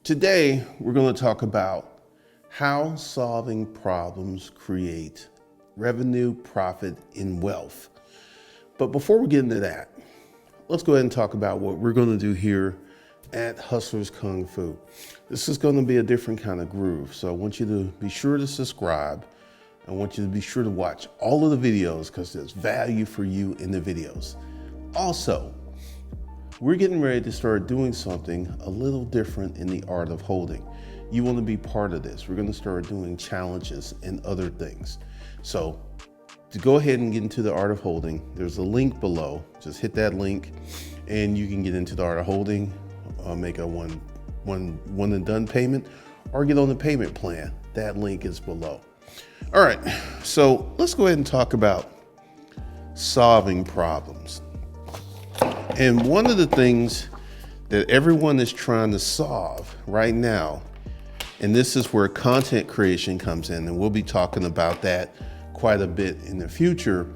Today, we're going to talk about how solving problems create revenue, profit, and wealth. But before we get into that, let's go ahead and talk about what we're going to do here at Hustlers Kung Fu. This is going to be a different kind of groove. So I want you to be sure to subscribe. I want you to be sure to watch all of the videos because there's value for you in the videos. Also, we're getting ready to start doing something a little different in the art of holding. You want to be part of this. We're going to start doing challenges and other things. So to go ahead and get into the art of holding, there's a link below. Just hit that link and you can get into the art of holding, make a one and done payment, or get on the payment plan. That link is below. All right, so let's go ahead and talk about solving problems. And one of the things that everyone is trying to solve right now, and this is where content creation comes in, and we'll be talking about that quite a bit in the future,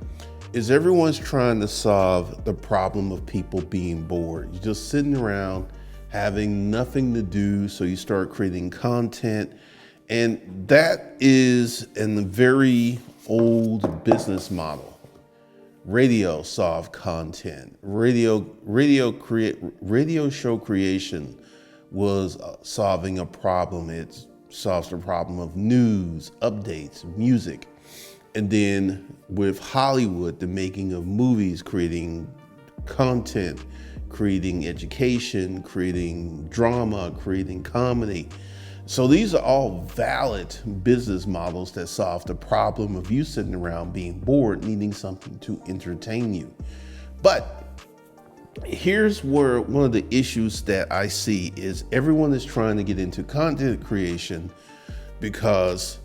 is everyone's trying to solve the problem of people being bored. You're just sitting around having nothing to do, so you start creating content. And that is a very old business model. Radio solve content. Radio show creation was solving a problem. It solves the problem of news, updates, music. And then with Hollywood, the making of movies, creating content, creating education, creating drama, creating comedy. So these are all valid business models that solve the problem of you sitting around being bored, needing something to entertain you. But here's where one of the issues that I see is everyone is trying to get into content creation because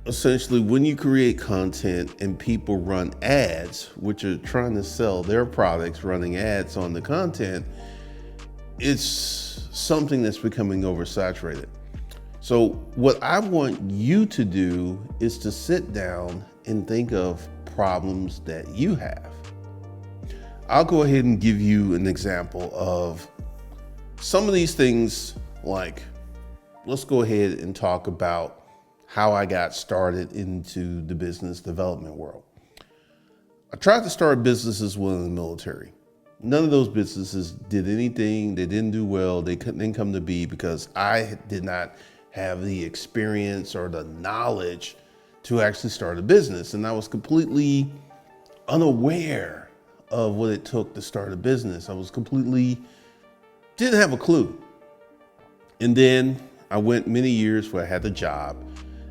essentially when you create content and people run ads, which are trying to sell their products, running ads on the content, it's something that's becoming oversaturated. So what I want you to do is to sit down and think of problems that you have. I'll go ahead and give you an example of some of these things. Like, let's go ahead and talk about how I got started into the business development world. I tried to start businesses while in the military. None of those businesses did anything. They didn't do well. They couldn't come to be because I did not have the experience or the knowledge to actually start a business. And I was completely unaware of what it took to start a business. I was didn't have a clue. And then I went many years where I had a job.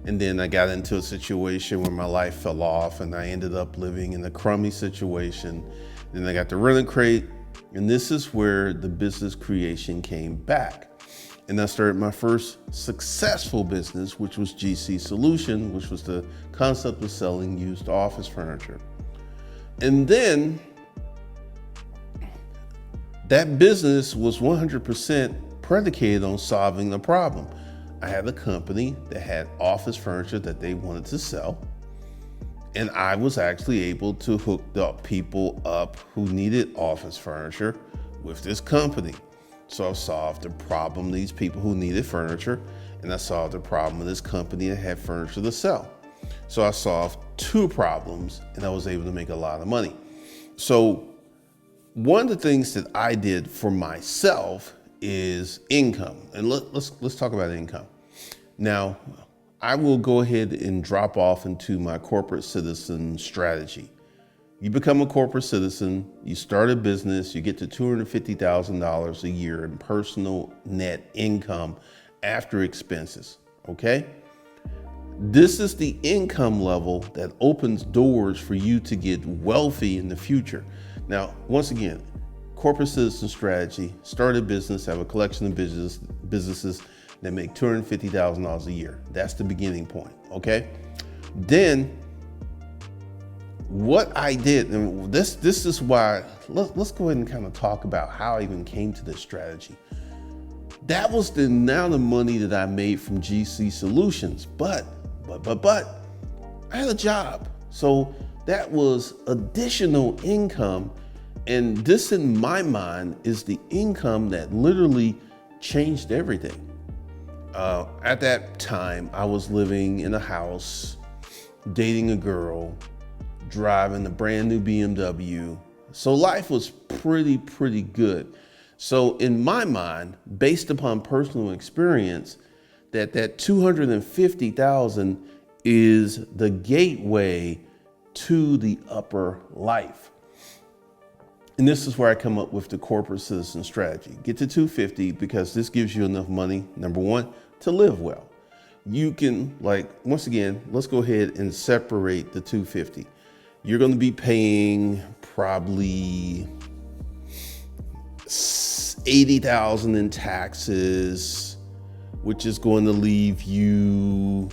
And then I got into a situation where my life fell off and I ended up living in a crummy situation. Then I got to rent a crate. And this is where the business creation came back. And I started my first successful business, which was GC Solution, which was the concept of selling used office furniture. And then that business was 100% predicated on solving the problem. I had a company that had office furniture that they wanted to sell. And I was actually able to hook the people up who needed office furniture with this company. So I solved the problem of these people who needed furniture, and I solved the problem of this company that had furniture to sell. So I solved two problems, and I was able to make a lot of money. So one of the things that I did for myself is income. And let's talk about income. Now, I will go ahead and drop off into my corporate citizen strategy. You become a corporate citizen, you start a business, you get to $250,000 a year in personal net income after expenses, okay? This is the income level that opens doors for you to get wealthy in the future. Now, once again, corporate citizen strategy, start a business, have a collection of businesses that make $250,000 a year. That's the beginning point, okay? Then, what I did, and this is why, let's go ahead and kind of talk about how I even came to this strategy. That was the amount of money that I made from GC Solutions, but I had a job. So that was additional income. And this in my mind is the income that literally changed everything. At that time, I was living in a house, dating a girl, driving a brand new BMW. So life was pretty good. So in my mind, based upon personal experience, that 250,000 is the gateway to the upper life. And this is where I come up with the corporate citizen strategy. Get to 250 because this gives you enough money, number one, to live well. You can, once again, let's go ahead and separate the 250. You're going to be paying probably 80,000 in taxes, which is going to leave you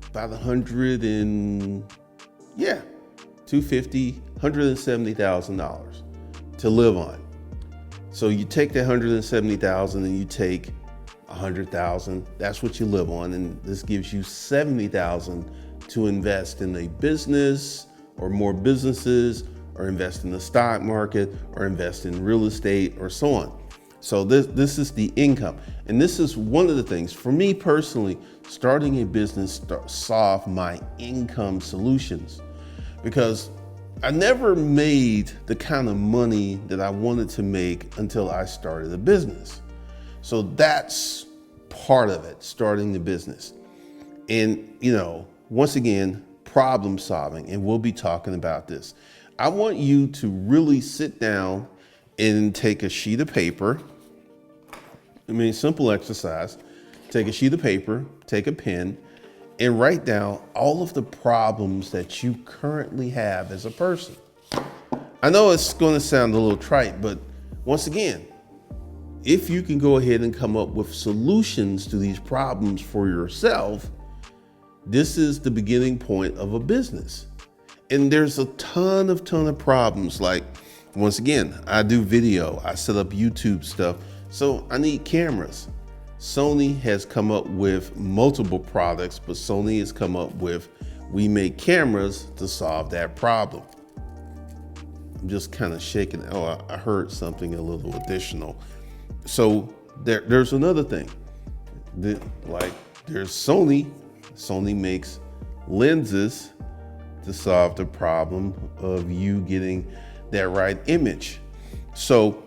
about 250, $170,000 to live on. So you take that 170,000 and you take 100,000. That's what you live on, and this gives you 70,000 to invest in a business or more businesses, or invest in the stock market, or invest in real estate, or so on. So this is the income, and this is one of the things for me personally. Starting a business solved my income solutions, because I never made the kind of money that I wanted to make until I started a business. So that's part of it, starting the business. And, once again, problem solving, and we'll be talking about this. I want you to really sit down and take a sheet of paper. Simple exercise. Take a sheet of paper, take a pen, and write down all of the problems that you currently have as a person. I know it's going to sound a little trite, but once again, if you can go ahead and come up with solutions to these problems for yourself, this is the beginning point of a business. And there's a ton of problems. Once again, I do video, I set up YouTube stuff, so I need cameras. Sony has come up with multiple products, but Sony has come up with, we make cameras to solve that problem. I'm just kind of shaking. Oh, I heard something a little additional. So there's another thing. There's Sony. Sony makes lenses to solve the problem of you getting that right image. So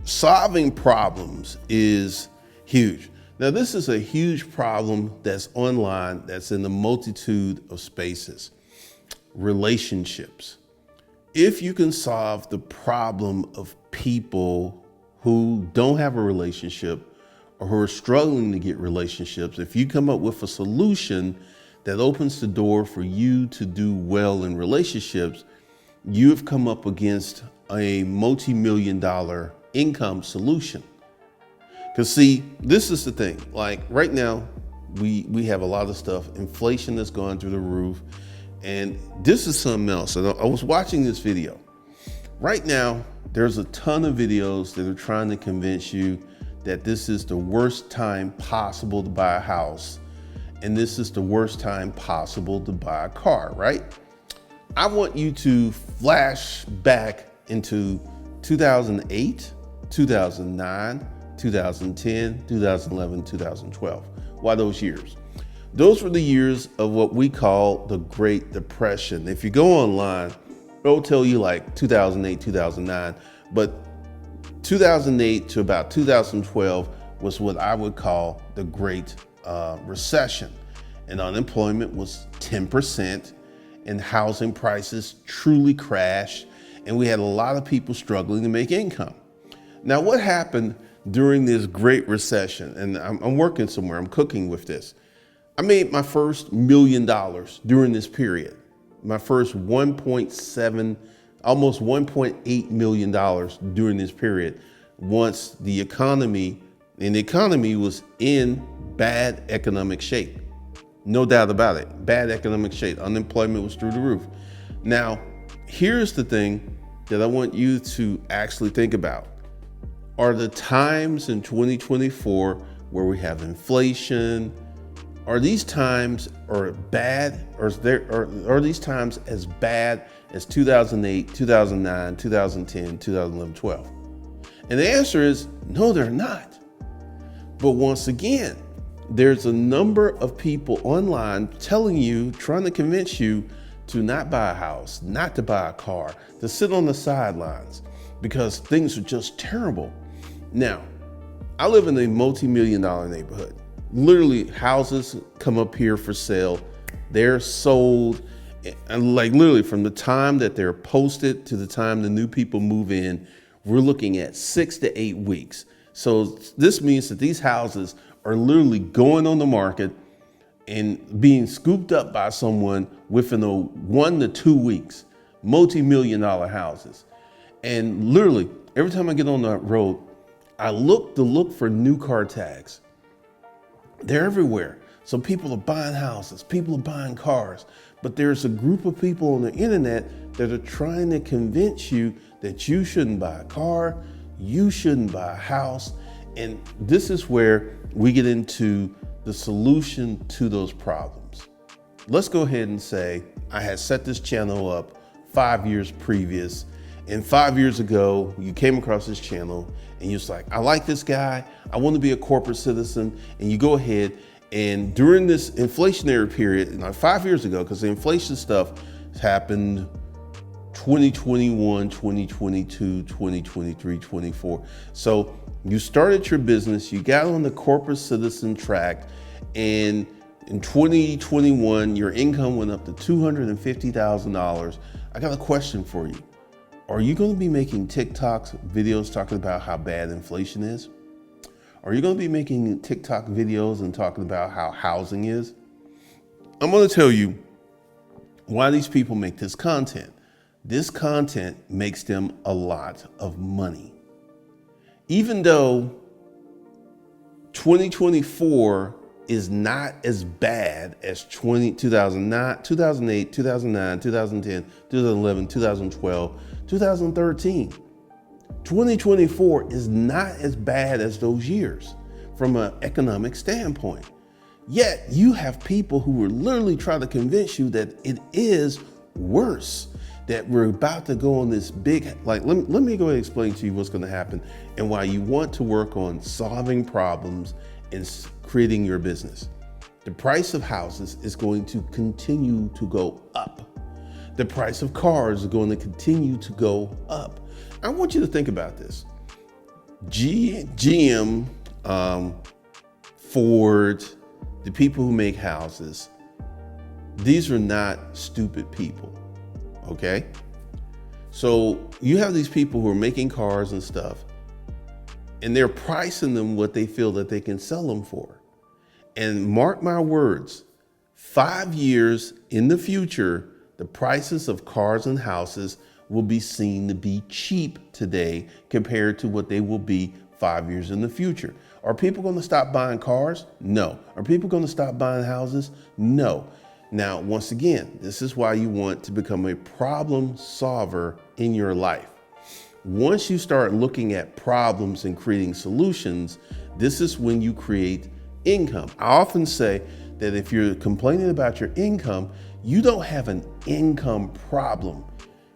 solving problems is huge. Now, this is a huge problem that's online, that's in a multitude of spaces. Relationships. If you can solve the problem of people who don't have a relationship or who are struggling to get relationships, if you come up with a solution that opens the door for you to do well in relationships, you have come up against a multi-million-dollar income solution. Because see, this is the thing, right now, we have a lot of stuff, inflation that's gone through the roof, and this is something else. I was watching this video. Right now, there's a ton of videos that are trying to convince you that this is the worst time possible to buy a house, and this is the worst time possible to buy a car, right? I want you to flash back into 2008, 2009, 2010, 2011, 2012. Why those years? Those were the years of what we call the Great Depression. If you go online, it'll tell you 2008, 2009, but 2008 to about 2012 was what I would call the Great Recession. And unemployment was 10%, and housing prices truly crashed, and we had a lot of people struggling to make income. Now, what happened during this Great Recession? And I'm working somewhere, I'm cooking with this. I made my first $1 million during this period. My first 1.7, almost $1.8 million during this period, once the economy was in bad economic shape. No doubt about it, bad economic shape. Unemployment was through the roof. Now, here's the thing that I want you to actually think about. Are the times in 2024 where we have inflation, are these times bad, or are these times as bad as 2008, 2009, 2010, 2011, 12? And the answer is no, they're not. But once again, there's a number of people online telling you, trying to convince you to not buy a house, not to buy a car, to sit on the sidelines because things are just terrible. Now, I live in a multi-million-dollar neighborhood. Literally, houses come up here for sale. They're sold, and like literally from the time that they're posted to the time the new people move in, we're looking at 6 to 8 weeks. So this means that these houses are literally going on the market and being scooped up by someone within 1 to 2 weeks, multi-million-dollar houses. And literally, every time I get on that road, I look for new car tags. They're everywhere. So people are buying houses, people are buying cars, but there's a group of people on the internet that are trying to convince you that you shouldn't buy a car, you shouldn't buy a house. And this is where we get into the solution to those problems. Let's go ahead and say I had set this channel up 5 years previous. And 5 years ago, you came across this channel and you're just like, I like this guy. I want to be a corporate citizen. And you go ahead and during this inflationary period, 5 years ago, because the inflation stuff happened 2021, 2022, 2023, 24. So you started your business, you got on the corporate citizen track, and in 2021, your income went up to $250,000. I got a question for you. Are you going to be making TikToks videos talking about how bad inflation is? Are you going to be making TikTok videos and talking about how housing is? I'm going to tell you why these people make this content. This content makes them a lot of money. Even though 2024 is not as bad as 2009, 2008, 2009, 2010, 2011, 2012, 2013. 2024 is not as bad as those years from an economic standpoint. Yet you have people who are literally trying to convince you that it is worse, that we're about to go on this big, let me go ahead and explain to you what's going to happen and why you want to work on solving problems and creating your business. The price of houses is going to continue to go up. The price of cars is going to continue to go up. I want you to think about this. GM, Ford, the people who make houses, these are not stupid people. Okay, so you have these people who are making cars and stuff, and they're pricing them what they feel that they can sell them for. And mark my words, 5 years in the future, the prices of cars and houses will be seen to be cheap today compared to what they will be 5 years in the future. Are people going to stop buying cars? No. Are people going to stop buying houses? No. Now, once again, this is why you want to become a problem solver in your life. Once you start looking at problems and creating solutions, this is when you create income. I often say that if you're complaining about your income, you don't have an income problem.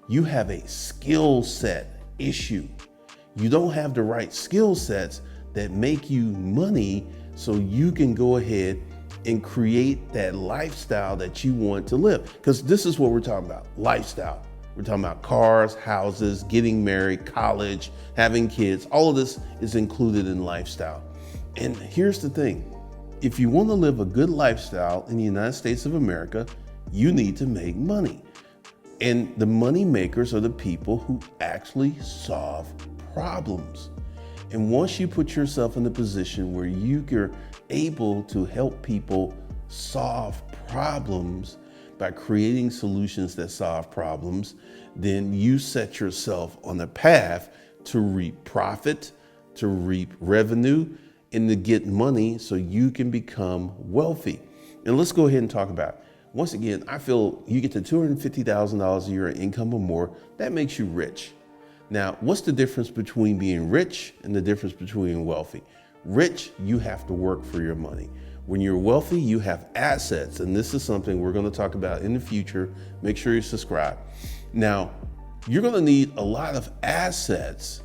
You have a skill set issue. You don't have the right skill sets that make you money so you can go ahead and create that lifestyle that you want to live. Because this is what we're talking about, lifestyle. We're talking about cars, houses, getting married, college, having kids. All of this is included in lifestyle. And here's the thing. If you want to live a good lifestyle in the United States of America, you need to make money. And the money makers are the people who actually solve problems. And once you put yourself in the position where you're able to help people solve problems by creating solutions that solve problems, then you set yourself on a path to reap profit, to reap revenue, and to get money so you can become wealthy. And let's go ahead and talk about it. Once again, I feel you get to $250,000 a year in income or more, that makes you rich. Now, what's the difference between being rich and the difference between wealthy? Rich, you have to work for your money. When you're wealthy, you have assets. And this is something we're going to talk about in the future. Make sure you subscribe. Now, you're going to need a lot of assets.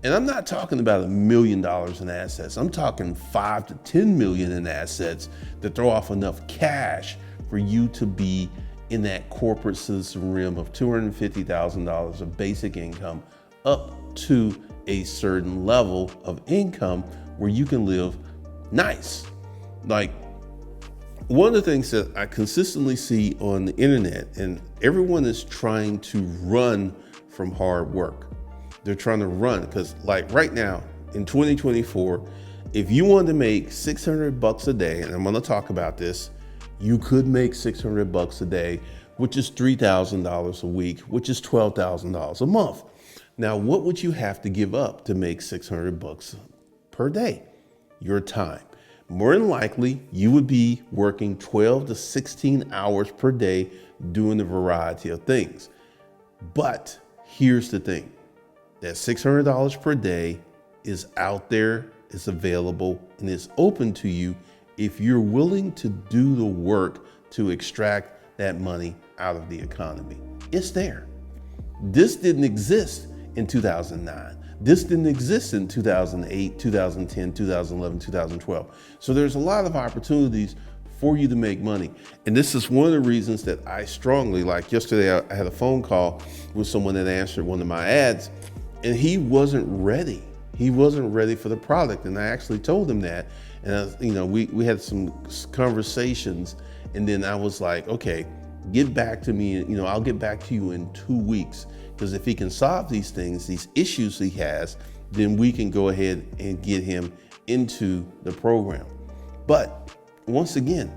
And I'm not talking about $1 million in assets. I'm talking 5 to 10 million in assets to throw off enough cash for you to be in that corporate citizen realm of $250,000 of basic income up to a certain level of income where you can live nice. Like, one of the things that I consistently see on the internet, and everyone is trying to run from hard work. They're trying to run because, like, right now in 2024, if you wanted to make $600 a day, and I'm going to talk about this, you could make $600 a day, which is $3,000 a week, which is $12,000 a month. Now, what would you have to give up to make $600 per day? Your time. More than likely, you would be working 12 to 16 hours per day doing a variety of things. But here's the thing, that $600 per day is out there, it's available, and it's open to you if you're willing to do the work to extract that money out of the economy. It's there. This didn't exist in 2009. This didn't exist in 2008, 2010, 2011, 2012. So there's a lot of opportunities for you to make money. And this is one of the reasons that I strongly, like yesterday, I had a phone call with someone that answered one of my ads, and he wasn't ready. He wasn't ready for the product. And I actually told him that. And we had some conversations, and then I was like, okay, get back to me. I'll get back to you in 2 weeks. Because if he can solve these things, these issues he has, then we can go ahead and get him into the program. But once again,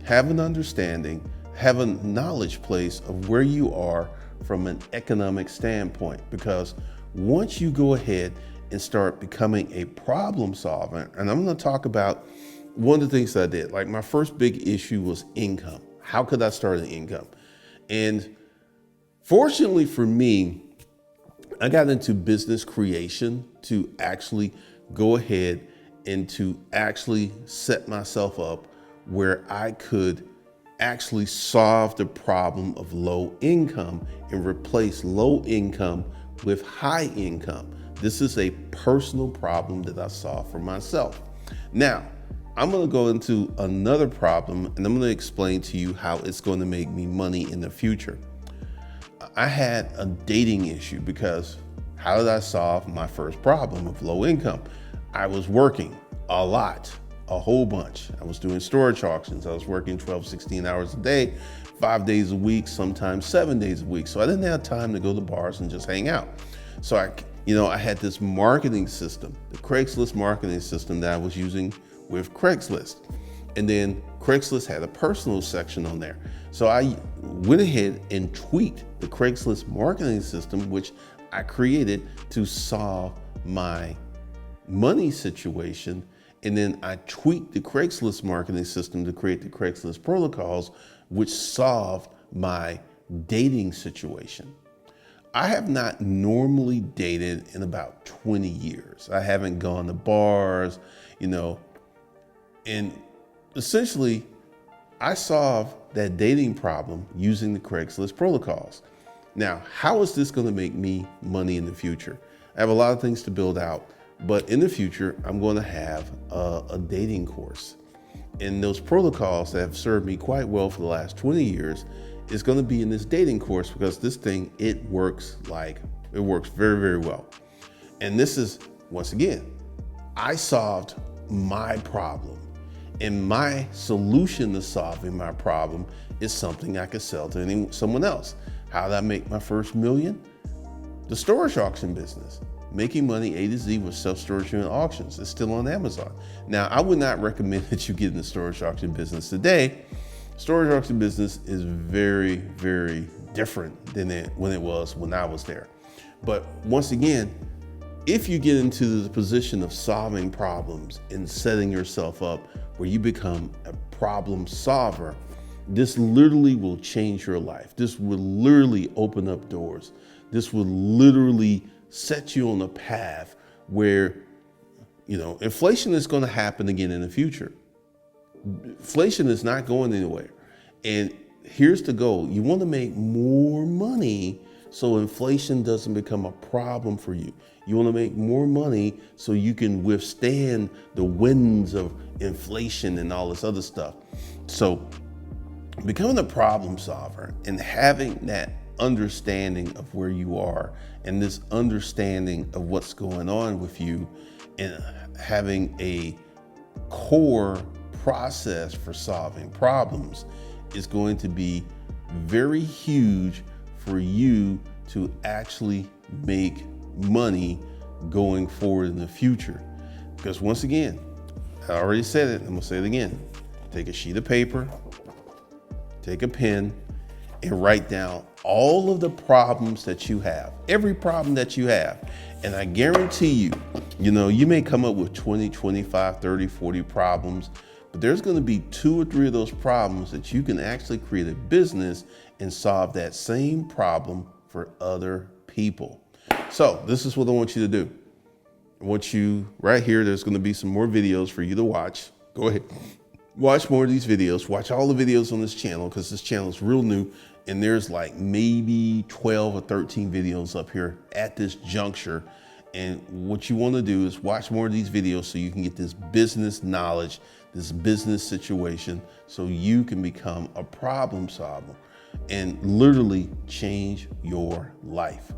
have an understanding, have a knowledge place of where you are from an economic standpoint. Because once you go ahead and start becoming a problem solver, and I'm going to talk about one of the things that I did, like my first big issue was income. How could I start an income? And fortunately for me, I got into business creation to actually go ahead and to actually set myself up where I could actually solve the problem of low income and replace low income with high income. This is a personal problem that I solved for myself. Now, I'm going to go into another problem, and I'm going to explain to you how it's going to make me money in the future. I had a dating issue because how did I solve my first problem of low income? I was working a lot, a whole bunch. I was doing storage auctions. I was working 12, 16 hours a day, 5 days a week, sometimes 7 days a week. So I didn't have time to go to bars and just hang out. So I had this marketing system, the Craigslist marketing system that I was using with Craigslist. And then Craigslist had a personal section on there. So I went ahead and tweaked the Craigslist marketing system, which I created to solve my money situation. And then I tweaked the Craigslist marketing system to create the Craigslist protocols, which solved my dating situation. I have not normally dated in about 20 years. I haven't gone to bars, and essentially I solved that dating problem using the Craigslist protocols. Now, how is this going to make me money in the future? I have a lot of things to build out, but in the future, I'm going to have a dating course. And those protocols that have served me quite well for the last 20 years is going to be in this dating course, because this thing, it works very, very well. And this is, once again, I solved my problem. And my solution to solving my problem is something I could sell to someone else. How did I make my first million? The storage auction business. Making money A to Z with self-storage unit auctions. It's still on Amazon. Now, I would not recommend that you get in the storage auction business today. Storage auction business is very, very different than when it was when I was there. But once again, if you get into the position of solving problems and setting yourself up where you become a problem solver, this literally will change your life. This will literally open up doors. This will literally set you on a path where, inflation is going to happen again in the future. Inflation is not going anywhere. And here's the goal. You want to make more money so inflation doesn't become a problem for you. You want to make more money so you can withstand the winds of inflation and all this other stuff. So becoming a problem solver and having that understanding of where you are and this understanding of what's going on with you and having a core process for solving problems is going to be very huge for you to actually make money going forward in the future. Because once again, I already said it, I'm gonna say it again. Take a sheet of paper, take a pen, and write down all of the problems that you have, every problem that you have. And I guarantee you, you may come up with 20, 25, 30, 40 problems, but there's gonna be 2 or 3 of those problems that you can actually create a business and solve that same problem for other people. So this is what I want you to do. I want you right here, there's gonna be some more videos for you to watch. Go ahead, watch more of these videos. Watch all the videos on this channel because this channel is real new and there's like maybe 12 or 13 videos up here at this juncture. And what you wanna do is watch more of these videos so you can get this business knowledge, this business situation, so you can become a problem solver and literally change your life.